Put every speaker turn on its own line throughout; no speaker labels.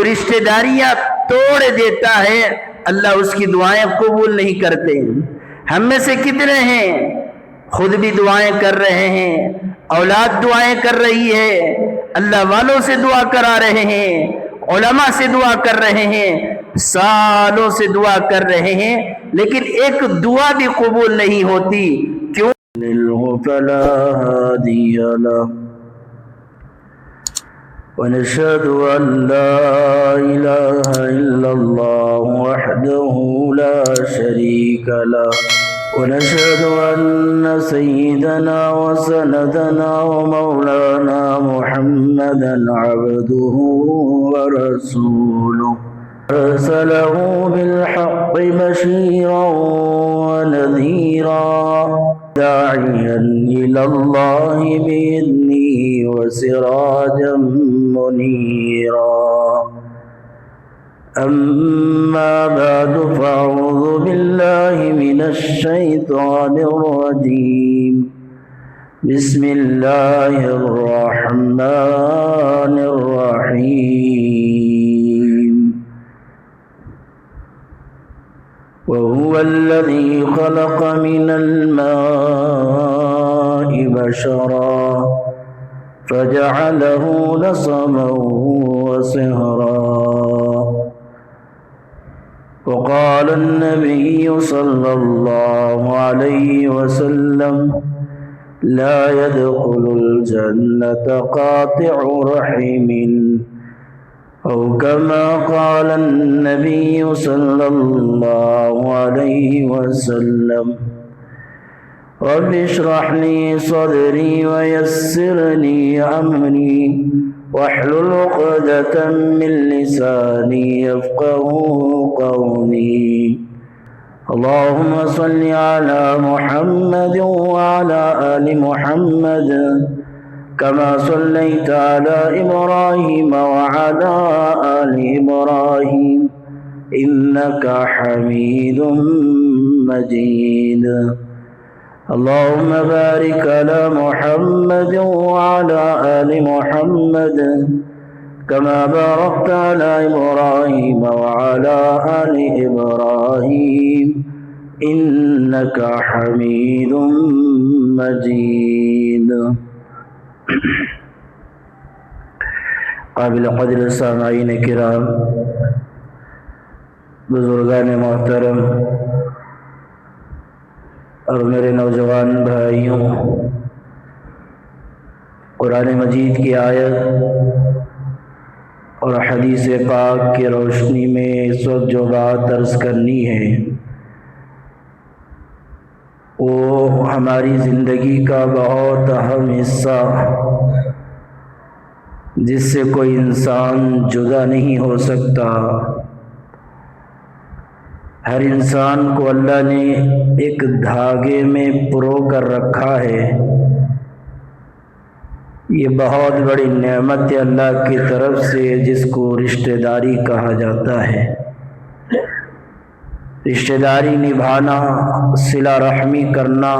رشتہ داریاں توڑ دیتا ہے اللہ اس کی دعائیں قبول نہیں کرتے۔ ہم میں سے کتنے ہیں خود بھی دعائیں کر رہے ہیں، اولاد دعائیں کر رہی ہے، اللہ والوں سے دعا کرا رہے ہیں، علماء سے دعا کر رہے ہیں، سالوں سے دعا کر رہے ہیں، لیکن ایک دعا بھی قبول نہیں ہوتی۔ کیوں؟ فلا هادي له ونشهد أن لا إله إلا الله وحده لا شريك له ونشهد أن سيدنا وسندنا ومولانا محمدا عبده ورسوله أرسله بالحق بشيرا ونذيرا داعيا إلى الله بإذنه وسراجا منيرا أما بعد فأعوذ بالله من الشيطان الرجيم بسم الله الرحمن الرحيم وهو الذي خلق من الماء بشرا فجعله نسبا وصهرا وقال النبي صلى الله عليه وسلم لا يدخل الجنة قاطع رحم أو كما قال النبي صلى الله عليه وسلم رب اشرح لي صدري ويسر لي أمري واحلل عقدة من لساني يفقهوا قولي اللهم صل على محمد وعلى آل محمد كما صليت على إبراهيم وعلى آل إبراهيم إنك حميد مجيد اللهم بارك على محمد وعلى آل محمد كما باركت على إبراهيم وعلى آل إبراهيم إنك حميد مجيد۔ قابل قدر سامعین کرام، بزرگان محترم اور میرے نوجوان بھائیوں، قرآن مجید کی آیت اور حدیث پاک کی روشنی میں اس وقت جو بات عرض کرنی ہے وہ ہماری زندگی کا بہت اہم حصہ جس سے کوئی انسان جدا نہیں ہو سکتا۔ ہر انسان کو اللہ نے ایک دھاگے میں پرو کر رکھا ہے۔ یہ بہت بڑی نعمت ہے اللہ کی طرف سے جس کو رشتہ داری کہا جاتا ہے۔ رشتہ داری نبھانا، صلہ رحمی کرنا،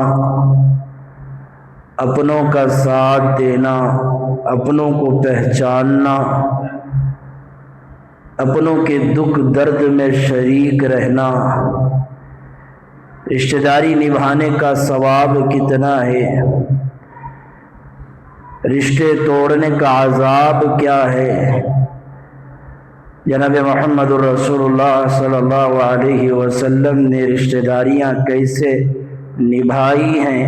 اپنوں کا ساتھ دینا، اپنوں کو پہچاننا، اپنوں کے دکھ درد میں شریک رہنا، رشتہ داری نبھانے کا ثواب کتنا ہے، رشتے توڑنے کا عذاب کیا ہے۔ جناب محمد رسول اللہ صلی اللہ علیہ وسلم نے رشتہ داریاں کیسے نبھائی ہیں،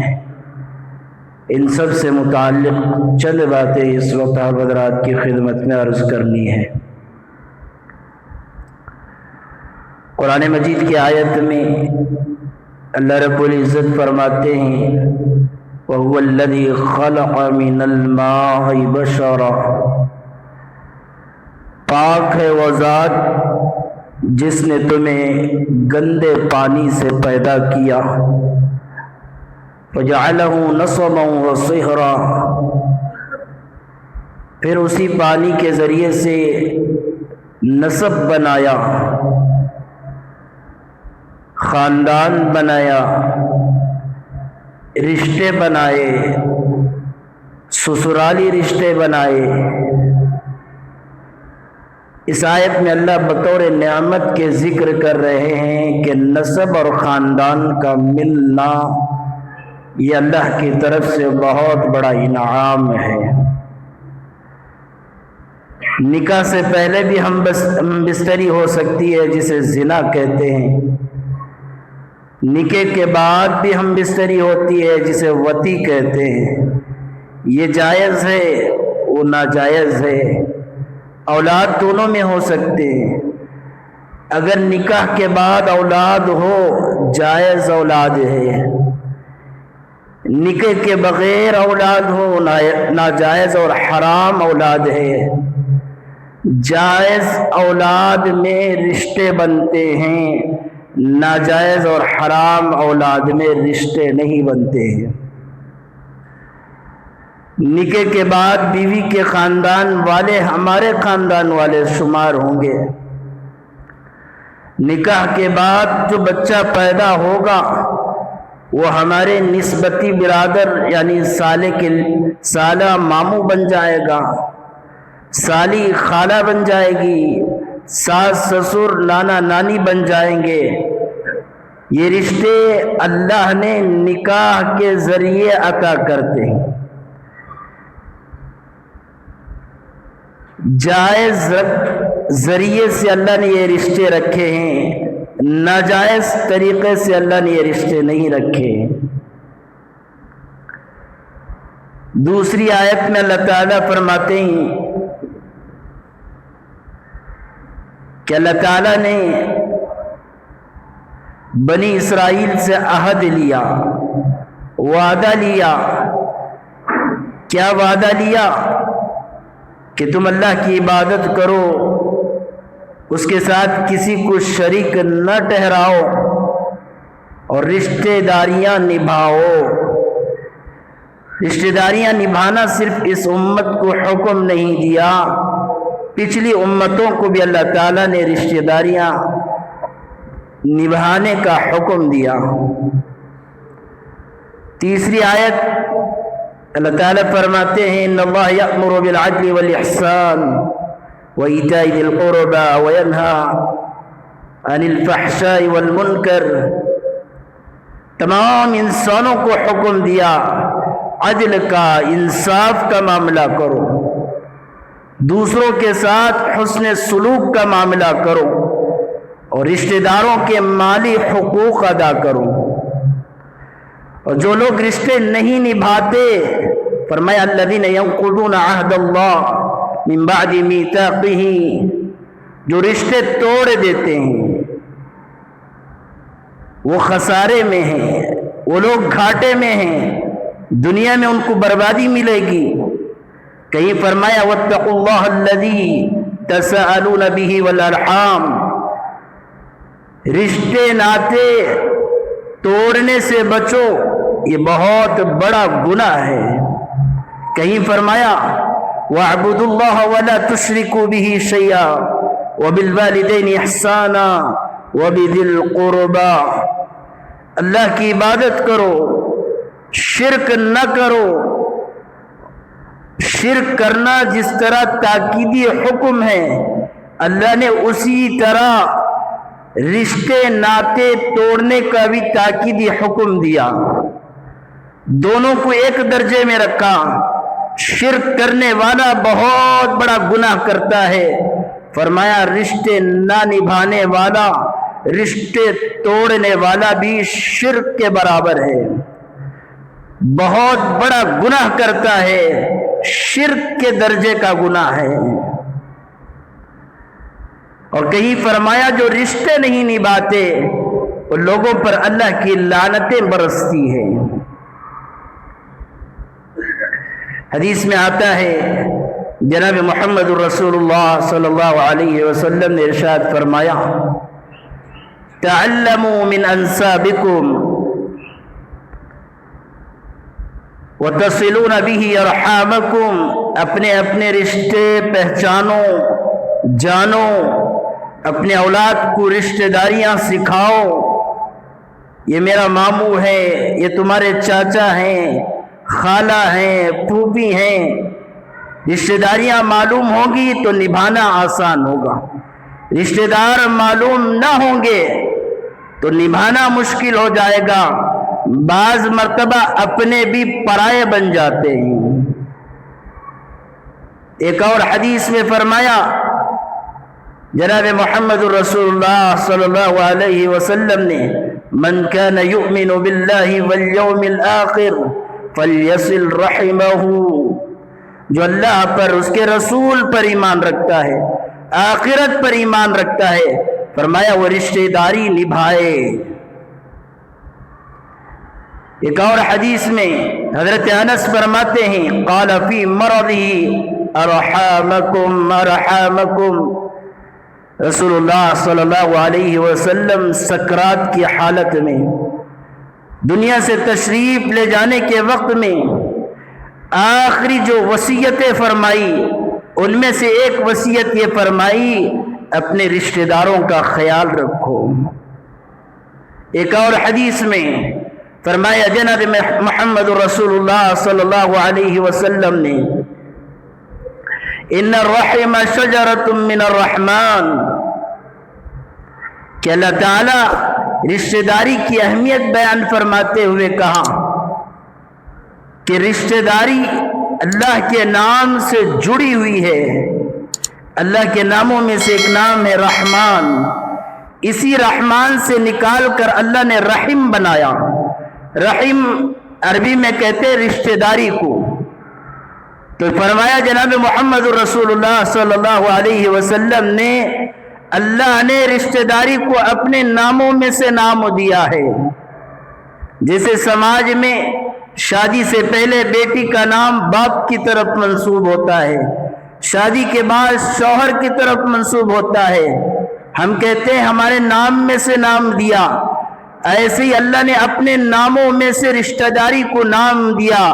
ان سب سے متعلق چند باتیں اس وقت آپ حضرات کی خدمت میں عرض کرنی ہے۔ قرآن مجید کی آیت میں اللہ رب العزت فرماتے ہیں وَهُوَ الَّذِي خَلَقَ مِنَ الْمَاءِ بَشَرًا، پاک ہے وہ ذات جس نے تمہیں گندے پانی سے پیدا کیا، فَجَعَلَهُ نَسَبًا وَصِهْرًا، پھر اسی پانی کے ذریعے سے نسب بنایا، خاندان بنایا، رشتے بنائے، سسرالی رشتے بنائے، اس آیت میں اللہ بطور نعمت کے ذکر کر رہے ہیں کہ نسب اور خاندان کا ملنا یہ اللہ کی طرف سے بہت بڑا انعام ہے۔ نکاح سے پہلے بھی ہم بستری ہو سکتی ہے جسے زنا کہتے ہیں، نکاح کے بعد بھی ہم بستری ہوتی ہے جسے وطی کہتے ہیں، یہ جائز ہے وہ ناجائز ہے، اولاد دونوں میں ہو سکتے ہیں۔ اگر نکاح کے بعد اولاد ہو جائز اولاد ہے، نکاح کے بغیر اولاد ہو ناجائز اور حرام اولاد ہے۔ جائز اولاد میں رشتے بنتے ہیں، ناجائز اور حرام اولاد میں رشتے نہیں بنتے ہیں۔ نکاح کے بعد بیوی کے خاندان والے ہمارے خاندان والے شمار ہوں گے، نکاح کے بعد جو بچہ پیدا ہوگا وہ ہمارے نسبتی برادر یعنی سالہ ماموں بن جائے گا، سالی خالہ بن جائے گی، ساس سسر نانا نانی بن جائیں گے۔ یہ رشتے اللہ نے نکاح کے ذریعے عطا کرتے ہیں۔ جائز ذریعے سے اللہ نے یہ رشتے رکھے ہیں، ناجائز طریقے سے اللہ نے یہ رشتے نہیں رکھے۔ دوسری آیت میں اللہ تعالیٰ فرماتے ہیں کہ اللہ تعالیٰ نے بنی اسرائیل سے عہد لیا، وعدہ لیا۔ کیا وعدہ لیا؟ کہ تم اللہ کی عبادت کرو، اس کے ساتھ کسی کو شریک نہ ٹھہراؤ اور رشتہ داریاں نبھاؤ۔ رشتہ داریاں نبھانا صرف اس امت کو حکم نہیں دیا، پچھلی امتوں کو بھی اللہ تعالیٰ نے رشتہ داریاں نبھانے کا حکم دیا۔ تیسری آیت اللہ تعالیٰ فرماتے ہیں ان اللہ یأمر بالعدل والاحسان وایتاء ذی القربى وینہی عن الفحشاء والمنکر۔ تمام انسانوں کو حکم دیا عدل کا، انصاف کا معاملہ کرو، دوسروں کے ساتھ حسن سلوک کا معاملہ کرو اور رشتہ داروں کے مالی حقوق ادا کرو۔ اور جو لوگ رشتے نہیں نبھاتے، فرمایا الذین ینقضون عہد اللہ من بعد میثاقہ، جو رشتے توڑ دیتے ہیں وہ خسارے میں ہیں، وہ لوگ گھاٹے میں ہیں، دنیا میں ان کو بربادی ملے گی۔ کہیں فرمایا واتقوا اللہ الذی تساءلون بہ والارحام، رشتے ناطے توڑنے سے بچو، یہ بہت بڑا گناہ ہے۔ کہیں فرمایا وَاعْبُدُوا اللَّهَ وَلَا تُشْرِكُوا بِهِ شَيْئًا وَبِالْوَالِدَيْنِ إِحْسَانًا وَبِذِي الْقُرْبَى، اللہ کی عبادت کرو، شرک نہ کرو۔ شرک کرنا جس طرح تاکیدی حکم ہے، اللہ نے اسی طرح رشتے ناطے توڑنے کا بھی تاکیدی حکم دیا، دونوں کو ایک درجے میں رکھا۔ شرک کرنے والا بہت بڑا گناہ کرتا ہے، فرمایا رشتے نہ نبھانے والا، رشتے توڑنے والا بھی شرک کے برابر ہے، بہت بڑا گناہ کرتا ہے، شرک کے درجے کا گناہ ہے۔ اور کہیں فرمایا جو رشتے نہیں نبھاتے ان لوگوں پر اللہ کی لعنتیں برستی ہیں۔ حدیث میں آتا ہے جناب محمد الرسول اللہ صلی اللہ علیہ وسلم نے ارشاد فرمایا تعلموا من انسابکم وتصلون به ارحامکم، اپنے اپنے رشتے پہچانو، جانو، اپنے اولاد کو رشتہ داریاں سکھاؤ۔ یہ میرا ماموں ہے، یہ تمہارے چاچا ہیں، خالہ ہیں، پھوپھی ہیں، رشتہ داریاں معلوم ہوگی تو نبھانا آسان ہوگا، رشتہ دار معلوم نہ ہوں گے تو نبھانا مشکل ہو جائے گا، بعض مرتبہ اپنے بھی پرائے بن جاتے ہیں۔ ایک اور حدیث میں فرمایا جناب محمد رسول اللہ صلی اللہ علیہ وسلم نے، من كان يؤمن بالله واليوم الآخر فليصل رحمه، جو اللہ پر، اس کے رسول پر ایمان رکھتا ہے، آخرت پر ایمان رکھتا ہے، فرمایا وہ رشتہ داری نبھائے۔ ایک اور حدیث میں حضرت انس فرماتے ہیں، قال فی مرضه ارحامکم ارحامکم، رسول اللہ صلی اللہ علیہ وسلم سکرات کی حالت میں، دنیا سے تشریف لے جانے کے وقت میں آخری جو وصیتیں فرمائی، ان میں سے ایک وصیت یہ فرمائی، اپنے رشتہ داروں کا خیال رکھو۔ ایک اور حدیث میں فرمایا جناب محمد رسول اللہ صلی اللہ علیہ وسلم نے، ان الرحم شجرۃ من الرحمن، کہ اللہ تعالی رشتہ داری کی اہمیت بیان فرماتے ہوئے کہا کہ رشتہ داری اللہ کے نام سے جڑی ہوئی ہے، اللہ کے ناموں میں سے ایک نام ہے رحمان، اسی رحمان سے نکال کر اللہ نے رحم بنایا۔ رحم عربی میں کہتے ہیں رشتہ داری کو، تو فرمایا جناب محمد رسول اللہ صلی اللہ علیہ وسلم نے، اللہ نے رشتہ داری کو اپنے ناموں میں سے نام دیا ہے۔ جیسے سماج میں شادی سے پہلے بیٹی کا نام باپ کی طرف منسوب ہوتا ہے، شادی کے بعد شوہر کی طرف منسوب ہوتا ہے، ہم کہتے ہیں ہمارے نام میں سے نام دیا، ایسے ہی اللہ نے اپنے ناموں میں سے رشتہ داری کو نام دیا،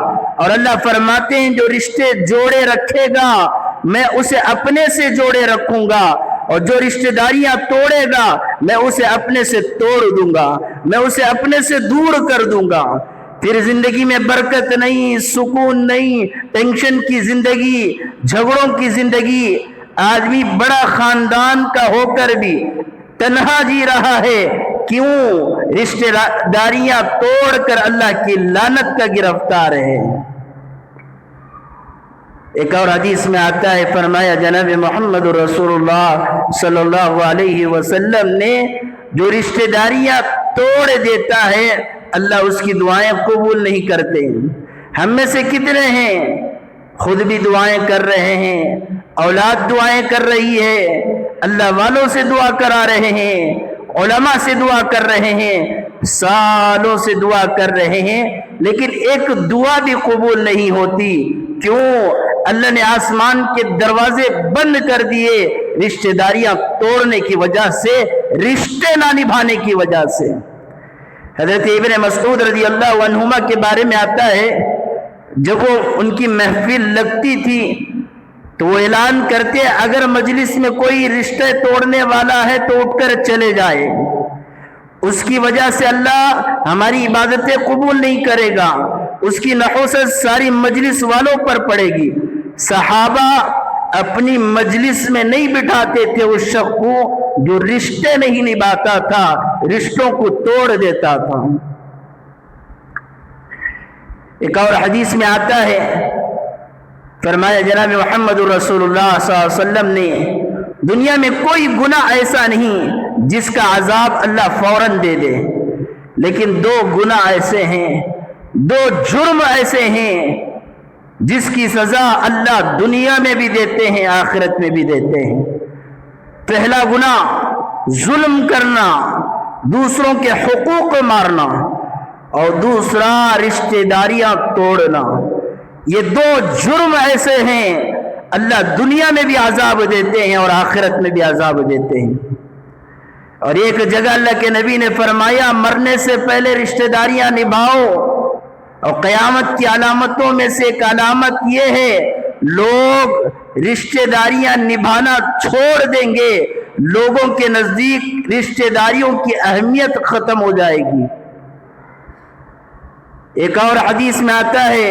اور اللہ فرماتے ہیں جو رشتے جوڑے رکھے گا میں اسے اپنے سے جوڑے رکھوں گا، اور جو رشتہ داریاں توڑے گا میں اسے اپنے سے توڑ دوں گا، میں اسے اپنے سے دور کر دوں گا۔ پھر زندگی میں برکت نہیں، سکون نہیں، ٹینشن کی زندگی، جھگڑوں کی زندگی، آدمی بڑا خاندان کا ہو کر بھی تنہا جی رہا ہے، کیوں؟ رشتہ داریاں توڑ کر اللہ کی لعنت کا گرفتار ہے۔ ایک اور حدیث میں آتا ہے، فرمایا جناب محمد رسول اللہ صلی اللہ علیہ وسلم نے، جو رشتہ داریاں توڑ دیتا ہے اللہ اس کی دعائیں قبول نہیں کرتے۔ ہم میں سے کتنے ہیں خود بھی دعائیں کر رہے ہیں، اولاد دعائیں کر رہی ہے، اللہ والوں سے دعا کرا رہے ہیں، علماء سے دعا کر رہے ہیں، سالوں سے دعا کر رہے ہیں، لیکن ایک دعا بھی قبول نہیں ہوتی۔ کیوں؟ اللہ نے آسمان کے دروازے بند کر دیے، رشتہ داریاں توڑنے کی وجہ سے، رشتے نہ نبھانے کی وجہ سے۔ حضرت ابن مسعود رضی اللہ عنہما کے بارے میں آتا ہے، جب وہ ان کی محفل لگتی تھی تو وہ اعلان کرتے، اگر مجلس میں کوئی رشتے توڑنے والا ہے تو اٹھ کر چلے جائے، اس کی وجہ سے اللہ ہماری عبادتیں قبول نہیں کرے گا، اس کی نحوست ساری مجلس والوں پر پڑے گی۔ صحابہ اپنی مجلس میں نہیں بٹھاتے تھے اس شخص کو جو رشتے نہیں نبھاتا تھا، رشتوں کو توڑ دیتا تھا۔ ایک اور حدیث میں آتا ہے، فرمایا جناب محمد رسول اللہ صلی اللہ علیہ وسلم نے، دنیا میں کوئی گناہ ایسا نہیں جس کا عذاب اللہ فوراً دے دے، لیکن دو گناہ ایسے ہیں، دو جرم ایسے ہیں جس کی سزا اللہ دنیا میں بھی دیتے ہیں، آخرت میں بھی دیتے ہیں۔ پہلا گناہ ظلم کرنا، دوسروں کے حقوق مارنا، اور دوسرا رشتہ داریاں توڑنا۔ یہ دو جرم ایسے ہیں اللہ دنیا میں بھی عذاب دیتے ہیں اور آخرت میں بھی عذاب دیتے ہیں۔ اور ایک جگہ اللہ کے نبی نے فرمایا، مرنے سے پہلے رشتہ داریاں نبھاؤ، اور قیامت کی علامتوں میں سے ایک علامت یہ ہے، لوگ رشتہ داریاں نبھانا چھوڑ دیں گے، لوگوں کے نزدیک رشتہ داریوں کی اہمیت ختم ہو جائے گی۔ ایک اور حدیث میں آتا ہے،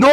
2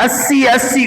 80-80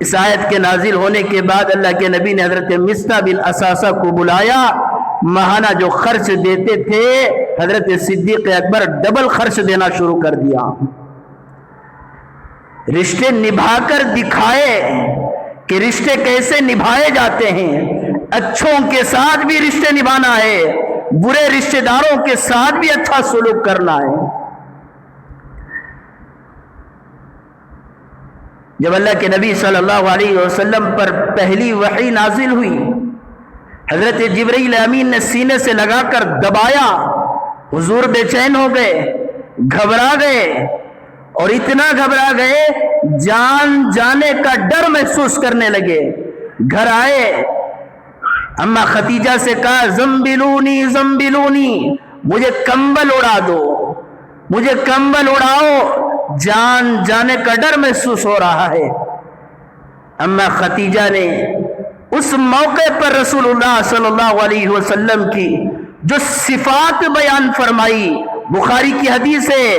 اس آیت کے نازل ہونے کے بعد اللہ کے نبی نے حضرت مصطح بن اساسہ کو بلایا. ماہانہ جو خرچ دیتے تھے حضرت صدیق اکبر ڈبل خرچ دینا شروع کر دیا. رشتے نبھا کر دکھائے کہ رشتے کیسے نبھائے جاتے ہیں. اچھوں کے ساتھ بھی رشتے نبھانا ہے, برے رشتے داروں کے ساتھ بھی اچھا سلوک کرنا ہے. جب اللہ کے نبی صلی اللہ علیہ وسلم پر پہلی وحی نازل ہوئی, حضرت جبرائیل امین نے سینے سے لگا کر دبایا. حضور بے چین ہو گئے, گھبرا گئے, اور اتنا گھبرا گئے جان جانے کا ڈر محسوس کرنے لگے. گھر آئے, اما خدیجہ سے کہا زمبلونی زمبلونی, مجھے کمبل اڑا دو, مجھے کمبل اڑاؤ, جان جانے کا ڈر محسوس ہو رہا ہے. اما خدیجہ نے اس موقع پر رسول اللہ صلی اللہ علیہ وسلم کی جو صفات بیان فرمائی, بخاری کی حدیث ہے,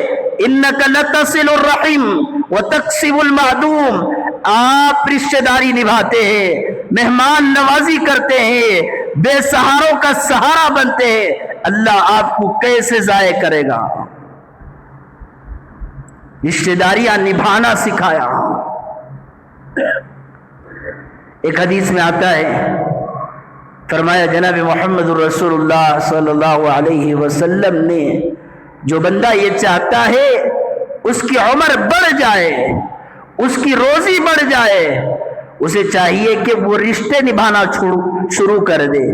انک لتصل الرحم وتکسب المعدوم, آپ رشتہ داری نبھاتے ہیں, مہمان نوازی کرتے ہیں, بے سہاروں کا سہارا بنتے ہیں, اللہ آپ کو کیسے ضائع کرے گا. رشتہ داریاں نبھانا سکھایا. ایک حدیث میں آتا ہے, فرمایا جناب محمد رسول اللہ صلی اللہ علیہ وسلم نے, جو بندہ یہ چاہتا ہے اس کی عمر بڑھ جائے, اس کی روزی بڑھ جائے, اسے چاہیے کہ وہ رشتے نبھانا شروع کر دے.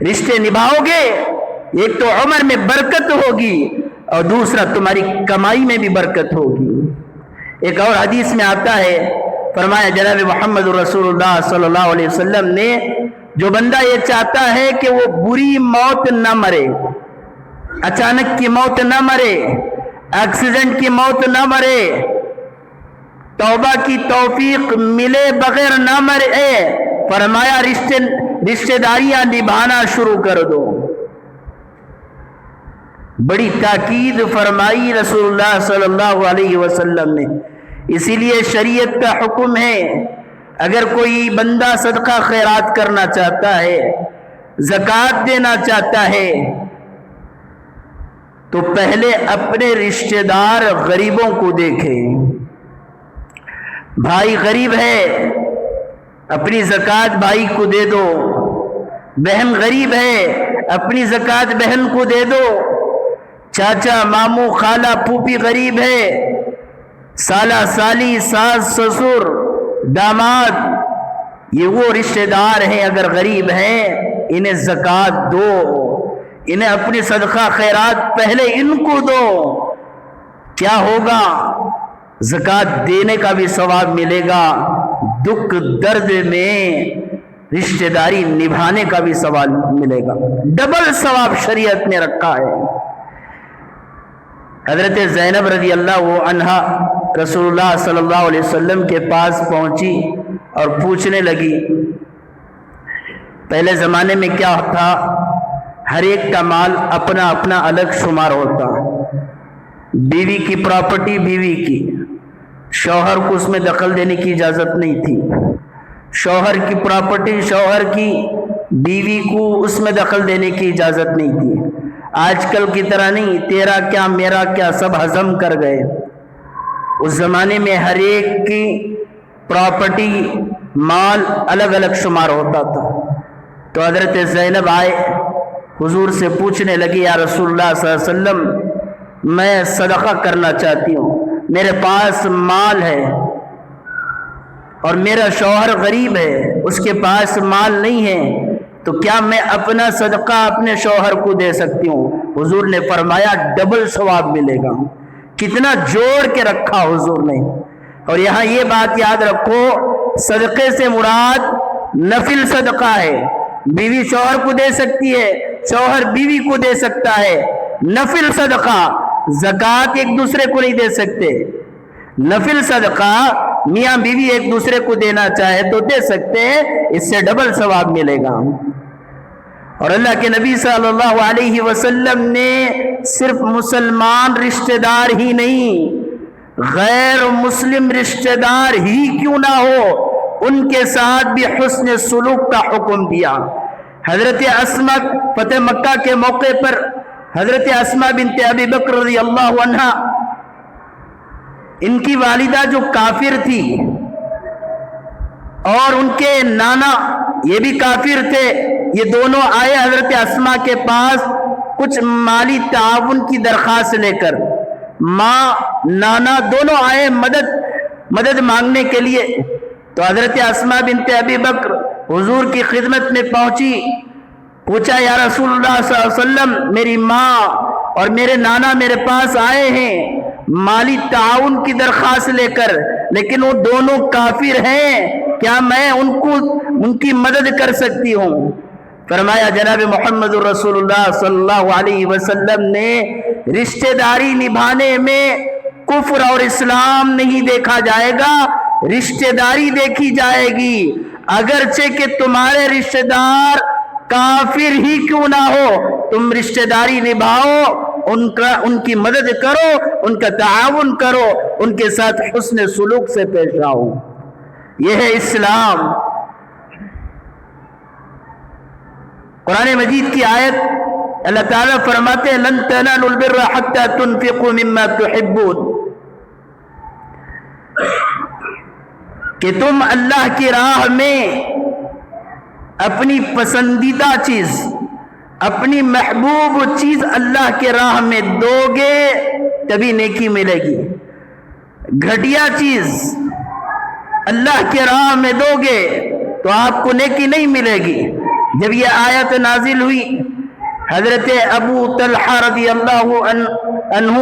رشتے نبھاؤ گے, ایک تو عمر میں برکت ہوگی اور دوسرا تمہاری کمائی میں بھی برکت ہوگی. ایک اور حدیث میں آتا ہے, فرمایا جناب محمد رسول اللہ صلی اللہ علیہ وسلم نے, جو بندہ یہ چاہتا ہے کہ وہ بری موت نہ مرے, اچانک کی موت نہ مرے, ایکسیڈنٹ کی موت نہ مرے, توبہ کی توفیق ملے بغیر نہ مرے, فرمایا رشتہ داریاں نبھانا شروع کر دو. بڑی تاکید فرمائی رسول اللہ صلی اللہ علیہ وسلم نے. اسی لیے شریعت کا حکم ہے, اگر کوئی بندہ صدقہ خیرات کرنا چاہتا ہے, زکوٰۃ دینا چاہتا ہے, تو پہلے اپنے رشتہ دار غریبوں کو دیکھے. بھائی غریب ہے, اپنی زکوٰۃ بھائی کو دے دو. بہن غریب ہے, اپنی زکوٰۃ بہن کو دے دو. چاچا ماموں خالہ پھوپھی غریب ہے, سالہ سالی ساس سسر داماد, یہ وہ رشتہ دار ہیں اگر غریب ہیں, انہیں زکوٰۃ دو, انہیں اپنی صدقہ خیرات پہلے ان کو دو. کیا ہوگا؟ زکوٰۃ دینے کا بھی ثواب ملے گا, دکھ درد میں رشتہ داری نبھانے کا بھی ثواب ملے گا, ڈبل ثواب شریعت نے رکھا ہے. حضرت زینب رضی اللہ عنہا رسول اللہ صلی اللہ علیہ وسلم کے پاس پہنچی اور پوچھنے لگی. پہلے زمانے میں کیا تھا, ہر ایک کا مال اپنا اپنا الگ شمار ہوتا. بیوی کی پراپرٹی بیوی کی, شوہر کو اس میں دخل دینے کی اجازت نہیں تھی. شوہر کی پراپرٹی شوہر کی, بیوی کو اس میں دخل دینے کی اجازت نہیں تھی. آج کل کی طرح نہیں, تیرا کیا میرا کیا, سب ہضم کر گئے. اس زمانے میں ہر ایک کی پراپرٹی مال الگ الگ شمار ہوتا تھا. تو حضرت زینب آئے, حضور سے پوچھنے لگی, یا رسول اللہ صلی اللہ علیہ وسلم میں صدقہ کرنا چاہتی ہوں, میرے پاس مال ہے اور میرا شوہر غریب ہے, اس کے پاس مال نہیں ہے, تو کیا میں اپنا صدقہ اپنے شوہر کو دے سکتی ہوں؟ حضور نے فرمایا ڈبل ثواب ملے گا. کتنا جوڑ کے رکھا حضور نے. اور یہاں یہ بات یاد رکھو, صدقے سے مراد نفل صدقہ ہے. بیوی شوہر کو دے سکتی ہے, شوہر بیوی کو دے سکتا ہے. نفل صدقہ, زکوٰۃ ایک دوسرے کو نہیں دے سکتے. نفل صدقہ میاں بیوی ایک دوسرے کو دینا چاہے تو دے سکتے ہیں, اس سے ڈبل ثواب ملے گا. اور اللہ کے نبی صلی اللہ علیہ وسلم نے صرف مسلمان رشتہ دار ہی نہیں غیر مسلم رشتہ دار ہی کیوں نہ ہو ان کے ساتھ بھی حسن سلوک کا حکم دیا۔ حضرت اسماء فتح مکہ کے موقع پر حضرت اسماء بنت ابی بکر رضی اللہ عنہا، ان کی والدہ جو کافر تھی اور ان کے نانا یہ بھی کافر تھے، یہ دونوں آئے حضرت اسماء کے پاس کچھ مالی تعاون کی درخواست لے کر۔ ماں نانا دونوں آئے مدد مانگنے کے لیے۔ تو حضرت اسماء بنت ابی بکر حضور کی خدمت میں پہنچی، پوچھا یا رسول اللہ صلی اللہ علیہ وسلم، میری ماں اور میرے نانا میرے پاس آئے ہیں مالی تعاون کی درخواست لے کر، لیکن وہ دونوں کافر ہیں، کیا میں ان کی مدد کر سکتی ہوں؟ فرمایا جناب محمد رسول اللہ صلی اللہ علیہ وسلم نے رشتہ داری نبھانے میں کفر اور اسلام نہیں دیکھا جائے گا، رشتہ داری دیکھی جائے گی۔ اگرچہ کہ تمہارے رشتہ دار کافر ہی کیوں نہ ہو، تم رشتہ داری نبھاؤ، ان کی مدد کرو، ان کا تعاون کرو، ان کے ساتھ حسن سلوک سے پیش آؤ۔ یہ ہے اسلام۔ قرآن مجید کی آیت اللہ تعالیٰ فرماتے ہیں لن تنالوا البر حتى تنفقوا مما تحبون، کہ تم اللہ کی راہ میں اپنی پسندیدہ چیز، اپنی محبوب چیز اللہ کے راہ میں دو گے تبھی نیکی ملے گی۔ گھٹیا چیز اللہ کے راہ میں دو گے تو آپ کو نیکی نہیں ملے گی۔ جب یہ آیت نازل ہوئی، حضرت ابو طلحہ رضی اللہ عنہ،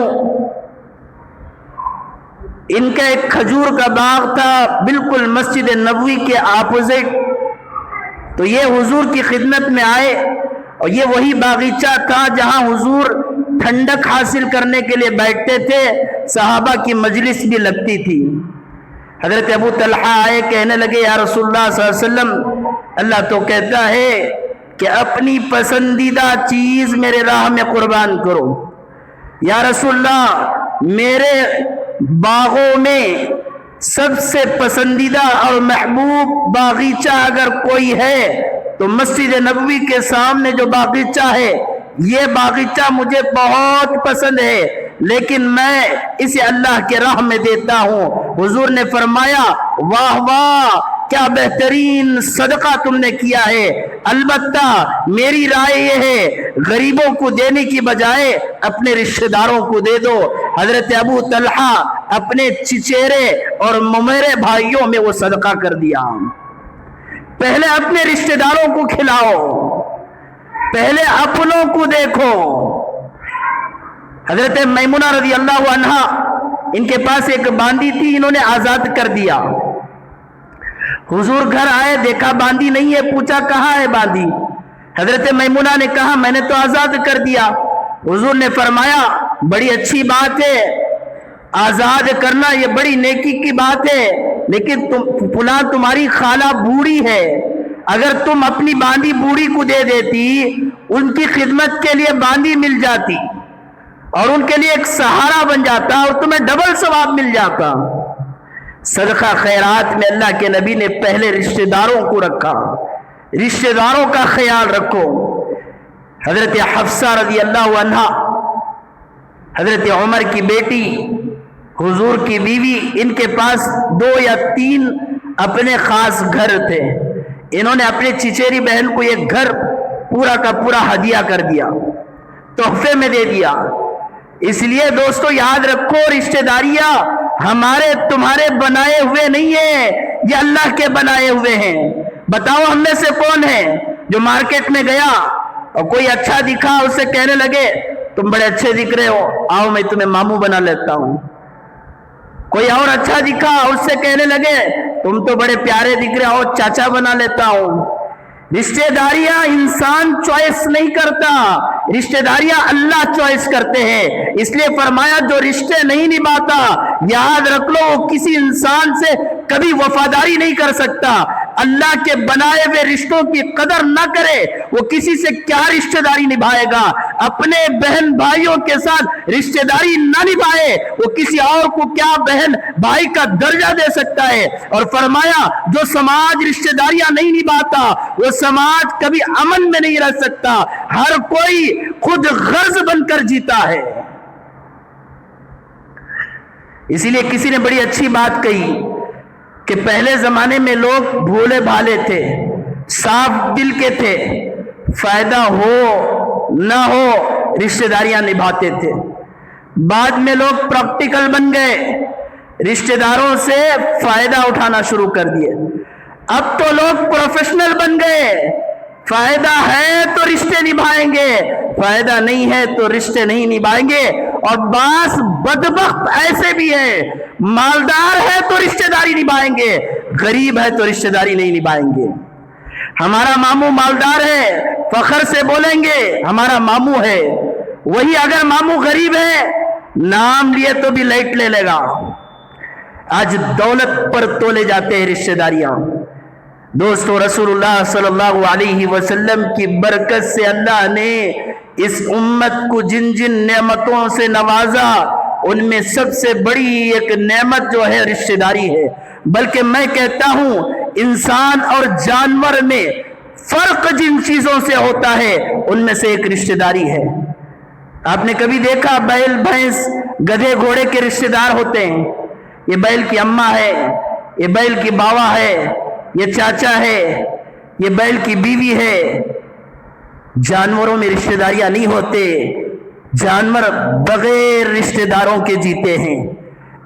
ان کا ایک کھجور کا باغ تھا بالکل مسجد نبوی کے اپوزٹ، تو یہ حضور کی خدمت میں آئے، اور یہ وہی باغیچہ تھا جہاں حضور ٹھنڈک حاصل کرنے کے لیے بیٹھتے تھے، صحابہ کی مجلس بھی لگتی تھی۔ حضرت ابو طلحہ آئے، کہنے لگے یا رسول اللہ صلی اللہ علیہ وسلم، اللہ تو کہتا ہے کہ اپنی پسندیدہ چیز میرے راہ میں قربان کرو۔ یا رسول اللہ، میرے باغوں میں سب سے پسندیدہ اور محبوب باغیچہ اگر کوئی ہے تو مسجد نبوی کے سامنے جو باغیچہ ہے، یہ باغیچہ مجھے بہت پسند ہے، لیکن میں اسے اللہ کے راہ میں دیتا ہوں۔ حضور نے فرمایا واہ واہ، کیا بہترین صدقہ تم نے کیا ہے، البتہ میری رائے یہ ہے غریبوں کو دینے کی بجائے اپنے رشتہ داروں کو دے دو۔ حضرت ابو طلحہ اپنے چچیرے اور ممیرے بھائیوں میں وہ صدقہ کر دیا۔ پہلے اپنے رشتہ داروں کو کھلاؤ، پہلے اپنوں کو دیکھو۔ حضرت میمونہ رضی اللہ عنہا، ان کے پاس ایک باندی تھی، انہوں نے آزاد کر دیا۔ حضور گھر آئے، دیکھا باندی نہیں ہے، پوچھا کہاں ہے باندی؟ حضرت میمونہ نے کہا میں نے تو آزاد کر دیا۔ حضور نے فرمایا بڑی اچھی بات ہے، آزاد کرنا یہ بڑی نیکی کی بات ہے، لیکن فلاں تمہاری خالہ بوڑھی ہے، اگر تم اپنی باندی بوڑھی کو دے دیتی، ان کی خدمت کے لیے باندی مل جاتی اور ان کے لیے ایک سہارا بن جاتا اور تمہیں ڈبل ثواب مل جاتا۔ صدقہ خیرات میں اللہ کے نبی نے پہلے رشتہ داروں کو رکھا، رشتہ داروں کا خیال رکھو۔ حضرت حفصہ رضی اللہ عنہا، حضرت عمر کی بیٹی، حضور کی بیوی، ان کے پاس 2 یا 3 اپنے خاص گھر تھے۔ انہوں نے اپنے چچیری بہن کو ایک گھر پورا کا پورا ہدیہ کر دیا، تحفے میں دے دیا۔ اس لیے دوستو یاد رکھو، رشتہ داریاں ہمارے تمہارے بنائے ہوئے نہیں ہیں، یہ اللہ کے بنائے ہوئے ہیں۔ بتاؤ ہم میں سے کون ہے جو مارکیٹ میں گیا اور کوئی اچھا دکھا، اس سے کہنے لگے تم بڑے اچھے دکھ رہے ہو، آؤ میں تمہیں ماموں بنا لیتا ہوں۔ کوئی اور اچھا دکھا، اس سے کہنے لگے تم تو بڑے پیارے دکھ رہے ہو، چاچا بنا لیتا ہوں۔ رشتہ داریاں انسان چوائس نہیں کرتا، رشتہ داریاں اللہ چوائس کرتے ہیں۔ اس لیے فرمایا جو رشتے نہیں نبھاتا، یاد رکھ لو وہ کسی انسان سے کبھی وفاداری نہیں کر سکتا۔ اللہ کے بنائے ہوئے رشتوں کی قدر نہ کرے، وہ کسی سے کیا رشتہ داری نبھائے گا؟ اپنے بہن بھائیوں کے ساتھ رشتہ داری نہ نبھائے وہ کسی اور کو کیا بہن بھائی کا درجہ دے سکتا ہے۔ اور فرمایا جو سماج رشتہ داریاں نہیں نبھاتا وہ سماج کبھی امن میں نہیں رہ سکتا، ہر کوئی خود غرض بن کر جیتا ہے۔ اسی لیے کسی نے بڑی اچھی بات کہی کہ پہلے زمانے میں لوگ بھولے بھالے تھے، صاف دل کے تھے، فائدہ ہو نہ ہو رشتہ داریاں نبھاتے تھے۔ بعد میں لوگ پریکٹیکل بن گئے، رشتہ داروں سے فائدہ اٹھانا شروع کر دیے۔ اب تو لوگ پروفیشنل بن گئے، فائدہ ہے تو رشتے نبھائیں گے، فائدہ نہیں ہے تو رشتے نہیں نبھائیں گے۔ اور بعض بدبخت ایسے بھی ہیں، مالدار ہے تو رشتہ داری نبھائیں گے، غریب ہے تو رشتہ داری نہیں نبھائیں گے۔ ہمارا ماموں مالدار ہے، فخر سے بولیں گے ہمارا ماموں ہے، وہی اگر ماموں غریب ہے نام لیے تو بھی لائٹ لے لے گا۔ آج دولت پر تولے جاتے ہیں رشتہ داریاں۔ دوستو رسول اللہ صلی اللہ علیہ وسلم کی برکت سے اللہ نے اس امت کو جن جن نعمتوں سے نوازا ان میں سب سے بڑی ایک نعمت جو ہے رشتہ داری ہے۔ بلکہ میں کہتا ہوں انسان اور جانور میں فرق جن چیزوں سے ہوتا ہے ان میں سے ایک رشتہ داری ہے۔ آپ نے کبھی دیکھا بیل بھینس گدھے گھوڑے کے رشتہ دار ہوتے ہیں، یہ بیل کی اماں ہے، یہ بیل کی باوا ہے، یہ چاچا ہے، یہ بیل کی بیوی ہے۔ جانوروں میں رشتہ داریاں نہیں ہوتے، جانور بغیر رشتہ داروں کے جیتے ہیں۔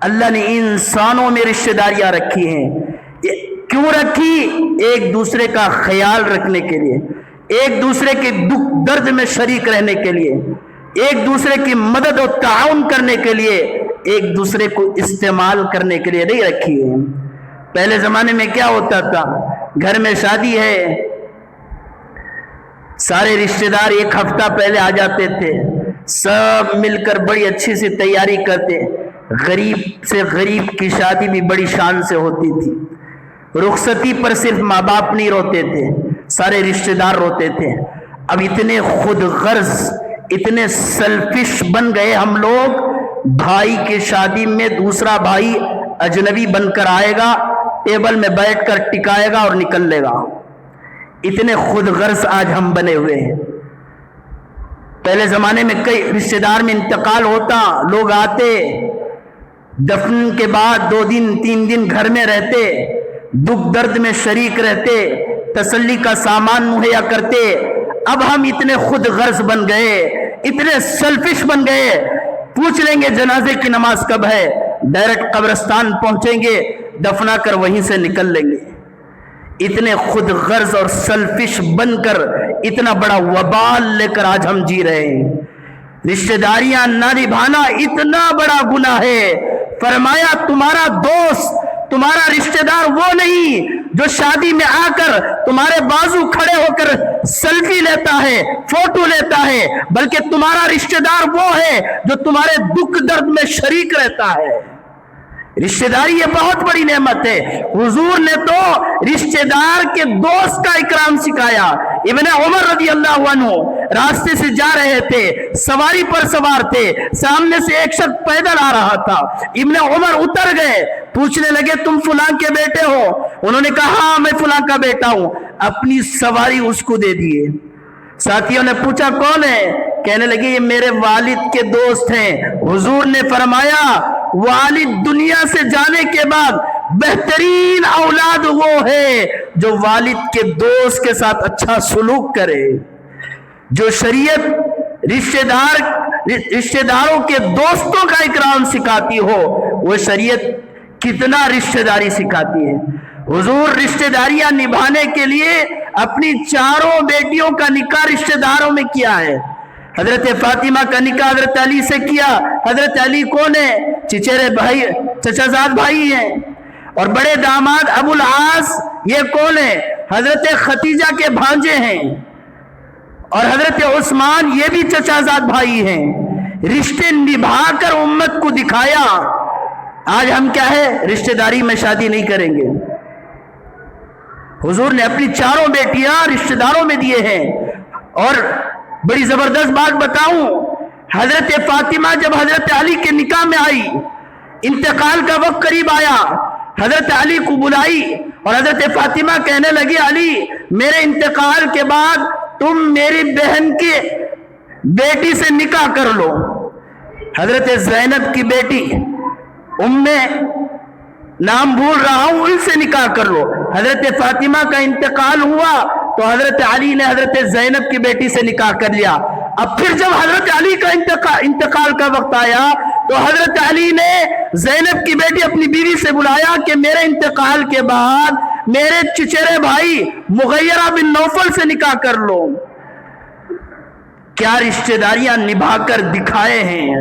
اللہ نے انسانوں میں رشتہ داریاں رکھی ہیں۔ کیوں رکھی؟ ایک دوسرے کا خیال رکھنے کے لیے، ایک دوسرے کے دکھ درد میں شریک رہنے کے لیے، ایک دوسرے کی مدد و تعاون کرنے کے لیے، ایک دوسرے کو استعمال کرنے کے لیے نہیں رکھی ہے۔ پہلے زمانے میں کیا ہوتا تھا؟ گھر میں شادی ہے، سارے رشتہ دار ایک ہفتہ پہلے آ جاتے تھے، سب مل کر بڑی اچھی سی تیاری کرتے۔ غریب سے غریب کی شادی بھی بڑی شان سے ہوتی تھی۔ رخصتی پر صرف ماں باپ نہیں روتے تھے، سارے رشتہ دار روتے تھے۔ اب اتنے خود غرض، اتنے سیلفش بن گئے ہم لوگ، بھائی کی شادی میں دوسرا بھائی اجنبی بن کر آئے گا، ٹیبل میں بیٹھ کر ٹکائے گا اور نکل لے گا۔ اتنے خود غرض آج ہم بنے ہوئے ہیں۔ پہلے زمانے میں کئی رشتہ دار میں انتقال ہوتا، لوگ آتے، دفن کے بعد 2 دن 3 دن گھر میں رہتے، دکھ درد میں شریک رہتے، تسلی کا سامان مہیا کرتے۔ اب ہم اتنے خود غرض بن گئے، اتنے سیلفش بن گئے، پوچھ لیں گے جنازے کی نماز کب ہے، ڈائریکٹ قبرستان پہنچیں گے، دفنا کر وہیں سے نکل لیں گے۔ اتنے خود غرض اور سیلفش بن کر اتنا بڑا وبال لے کر آج ہم جی رہے ہیں۔ رشتہ داریاں نہ نبھانا اتنا بڑا گناہ ہے۔ فرمایا تمہارا دوست، تمہارا رشتہ دار وہ نہیں جو شادی میں آ کر تمہارے بازو کھڑے ہو کر سیلفی لیتا ہے، فوٹو لیتا ہے، بلکہ تمہارا رشتہ دار وہ ہے جو تمہارے دکھ درد میں شریک رہتا ہے۔ رشتہ داری یہ بہت بڑی نعمت ہے۔ حضور نے تو رشتہ دار کے دوست کا اکرام سکھایا۔ ابن عمر رضی اللہ عنہ راستے سے جا رہے تھے، سواری پر سوار تھے، سامنے سے ایک شخص پیدل آ رہا تھا۔ ابن عمر اتر گئے، پوچھنے لگے تم فلاں کے بیٹے ہو؟ انہوں نے کہا ہاں میں فلاں کا بیٹا ہوں۔ اپنی سواری اس کو دے دیے۔ ساتھیوں نے پوچھا کون ہے؟ کہنے لگے یہ میرے والد کے دوست ہیں۔ حضور نے فرمایا والد دنیا سے جانے کے بعد بہترین اولاد وہ ہے جو والد کے دوست کے ساتھ اچھا سلوک کرے۔ جو شریعت رشتہ داروں کے دوستوں کا اکرام سکھاتی ہو، وہ شریعت کتنا رشتہ داری سکھاتی ہے۔ حضور رشتہ داریاں نبھانے کے لیے اپنی 4 بیٹیوں کا نکاح رشتہ داروں میں کیا ہے۔ حضرت فاطمہ کا نکاح حضرت علی سے کیا۔ حضرت علی کون ہے؟ چچیرے بھائی، چچا زاد بھائی ہیں۔ اور بڑے داماد ابو العاص یہ کون ہے؟ حضرت ختیجہ کے بھانجے ہیں۔ اور حضرت عثمان یہ بھی چچا زاد بھائی ہیں۔ رشتے نبھا کر امت کو دکھایا۔ آج ہم کیا ہے؟ رشتہ داری میں شادی نہیں کریں گے۔ حضور نے اپنی 4 بیٹیاں رشتہ داروں میں دیے ہیں۔ اور بڑی زبردست بات بتاؤں، حضرت فاطمہ جب حضرت علی کے نکاح میں آئی، انتقال کا وقت قریب آیا، حضرت علی کو بلائی اور حضرت فاطمہ کہنے لگی علی میرے انتقال کے بعد تم میری بہن کی بیٹی سے نکاح کر لو، حضرت زینب کی بیٹی نام بھول رہا ہوں، ان سے نکاح کر لو۔ حضرت فاطمہ کا انتقال ہوا تو حضرت علی نے حضرت زینب کی بیٹی سے نکاح کر لیا۔ اب پھر جب حضرت علی کا انتقال کا وقت آیا تو حضرت علی نے زینب کی بیٹی اپنی بیوی سے بلایا کہ میرے انتقال کے بعد میرے چچیرے بھائی مغیرہ بن نوفل سے نکاح کر لو۔ کیا رشتہ داریاں نبھا کر دکھائے ہیں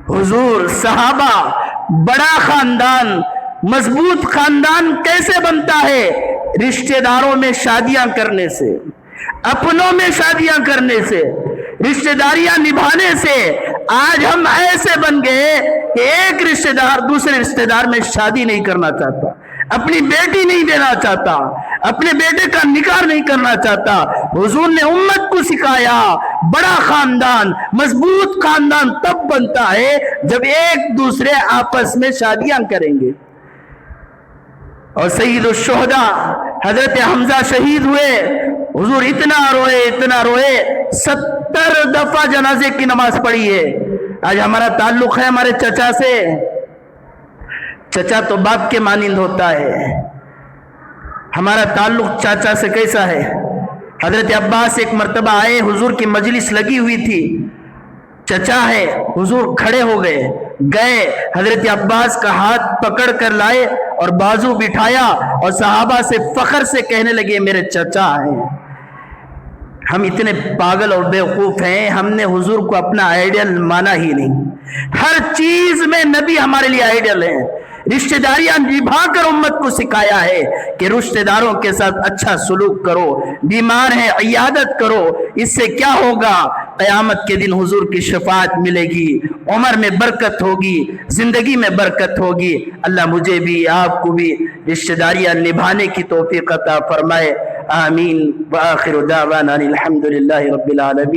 حضور، صحابہ، بڑا خاندان، مضبوط خاندان کیسے بنتا ہے؟ رشتہ داروں میں شادیاں کرنے سے، اپنوں میں شادیاں کرنے سے، رشتہ داریاں نبھانے سے۔ آج ہم ایسے بن گئے کہ ایک رشتہ دار دوسرے رشتہ دار میں شادی نہیں کرنا چاہتا، اپنی بیٹی نہیں دینا چاہتا، اپنے بیٹے کا نکاح نہیں کرنا چاہتا۔ حضور نے امت کو سکھایا بڑا خاندان، مضبوط خاندان تب بنتا ہے جب ایک دوسرے آپس میں شادیاں کریں گے۔ اور سید الشہداء حضرت حمزہ شہید ہوئے، حضور اتنا روئے 70 دفعہ جنازے کی نماز پڑھی ہے۔ آج ہمارا تعلق ہے ہمارے چچا سے، چچا تو باپ کے مانند ہوتا ہے، ہمارا تعلق چاچا سے کیسا ہے؟ حضرت عباس ایک مرتبہ آئے، حضور کی مجلس لگی ہوئی تھی، چچا ہے، حضور کھڑے ہو گئے، حضرت عباس کا ہاتھ پکڑ کر لائے اور بازو بٹھایا اور صحابہ سے فخر سے کہنے لگے میرے چچا ہیں۔ ہم اتنے پاگل اور بیوقوف ہیں، ہم نے حضور کو اپنا آئیڈیل مانا ہی نہیں۔ ہر چیز میں نبی ہمارے لیے آئیڈیل ہیں۔ رشتہ داریاں نبھا کر امت کو سکھایا ہے کہ رشتہ داروں کے ساتھ اچھا سلوک کرو، بیمار ہیں عیادت کرو، اس سے کیا ہوگا؟ قیامت کے دن حضور کی شفاعت ملے گی، عمر میں برکت ہوگی، زندگی میں برکت ہوگی۔ اللہ مجھے بھی آپ کو بھی رشتہ داریاں نبھانے کی توفیق عطا فرمائے، آمین۔ وآخر دعوانا الحمدللہ رب العالمین۔